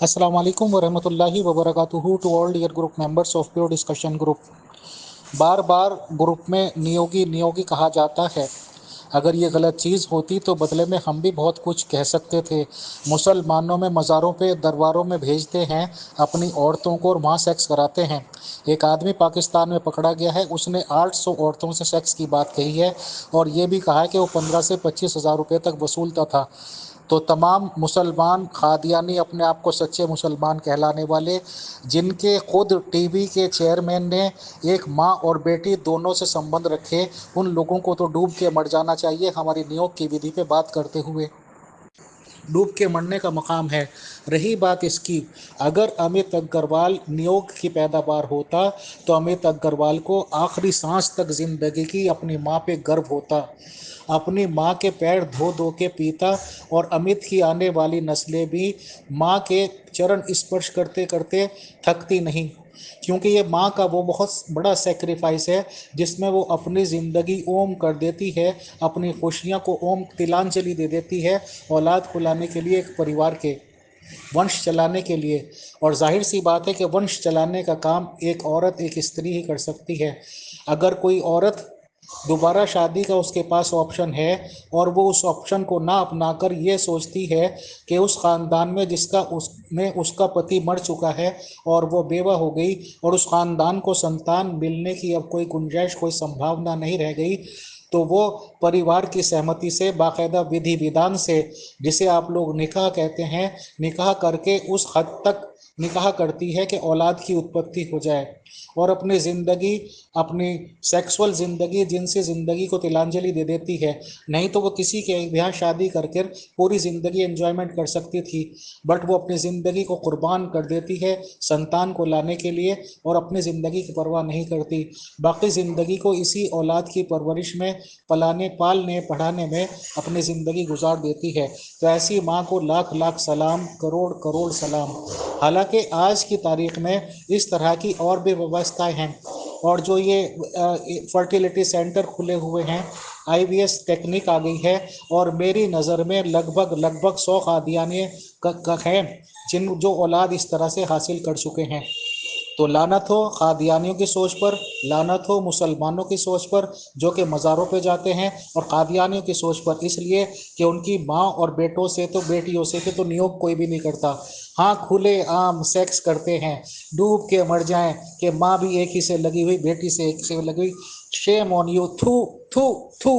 अस्सलाम वालेकुम वरहमतुल्लाहि वबरकातुहू to all dear group members of pure discussion group. बार बार ग्रुप में नियोगी नियोगी कहा जाता है। अगर ये गलत चीज़ होती तो बदले में हम भी बहुत कुछ कह सकते थे। मुसलमानों में मज़ारों पे दरबारों में भेजते हैं अपनी औरतों को और वहाँ सेक्स कराते हैं। एक आदमी पाकिस्तान में पकड़ा गया है, उसने 800 औरतों से सेक्स की बात कही है और ये भी कहा है कि वो 15 से 25 हज़ार रुपये तक वसूलता था। तो तमाम मुसलमान कादियानी अपने आप को सच्चे मुसलमान कहलाने वाले, जिनके खुद टीवी के चेयरमैन ने एक माँ और बेटी दोनों से संबंध रखे, उन लोगों को तो डूब के मर जाना चाहिए। हमारी नियोग की विधि पे बात करते हुए डूब के मरने का मकाम है। रही बात इसकी, अगर अमित अग्रवाल नियोग की पैदावार होता तो अमित अग्रवाल को आखिरी सांस तक जिंदगी की अपनी माँ पे गर्व होता, अपनी माँ के पैर धो धो के पीता और अमित की आने वाली नस्लें भी माँ के चरण स्पर्श करते करते थकती नहीं। क्योंकि ये माँ का वो बहुत बड़ा सेक्रीफाइस है जिसमें वो अपनी ज़िंदगी ओम कर देती है, अपनी खुशियाँ को ओम तिलांजलि दे देती है औलाद को लाने के लिए, एक परिवार के वंश चलाने के लिए। और जाहिर सी बात है कि वंश चलाने का काम एक औरत, एक स्त्री ही कर सकती है। अगर कोई औरत दोबारा शादी का उसके पास ऑप्शन है और वो उस ऑप्शन को ना अपनाकर ये सोचती है कि उस ख़ानदान में जिसका उसमें उसका पति मर चुका है और वो बेवा हो गई और उस ख़ानदान को संतान मिलने की अब कोई गुंजाइश, कोई संभावना नहीं रह गई, तो वो परिवार की सहमति से बाकायदा विधि विधान से, जिसे आप लोग निकाह कहते हैं, निकाह करके उस हद तक निकाह करती है कि औलाद की उत्पत्ति हो जाए और अपनी ज़िंदगी, अपनी सेक्सुअल ज़िंदगी, जिनसे ज़िंदगी को तिलांजलि दे देती है। नहीं तो वो किसी के यहाँ शादी करके पूरी ज़िंदगी एंजॉयमेंट कर सकती थी, बट वो अपनी ज़िंदगी को कुर्बान कर देती है संतान को लाने के लिए और अपनी ज़िंदगी की परवाह नहीं करती। बाकी ज़िंदगी को इसी औलाद की परवरिश में, पलाने पालने पढ़ाने में अपनी ज़िंदगी गुजार देती है। तो ऐसी माँ को लाख लाख सलाम, करोड़ करोड़ सलाम। हालांकि आज की तारीख में इस तरह की और भी व्यवस्थाएं हैं और जो ये फर्टिलिटी सेंटर खुले हुए हैं, आईवीएस टेक्निक आ गई है और मेरी नज़र में लगभग लगभग 100 कादियाने हैं जिन जो औलाद इस तरह से हासिल कर चुके हैं। तो लानत हो कादियानियों की सोच पर, लानत हो मुसलमानों की सोच पर जो कि मज़ारों पे जाते हैं, और कादियानियों की सोच पर इसलिए कि उनकी माँ और बेटों से तो बेटियों से तो नियोग कोई भी नहीं करता। हाँ, खुले आम सेक्स करते हैं, डूब के मर जाएं कि माँ भी एक ही से लगी हुई, बेटी से एक से लगी हुई। शेम ऑन यू, थू थू थू।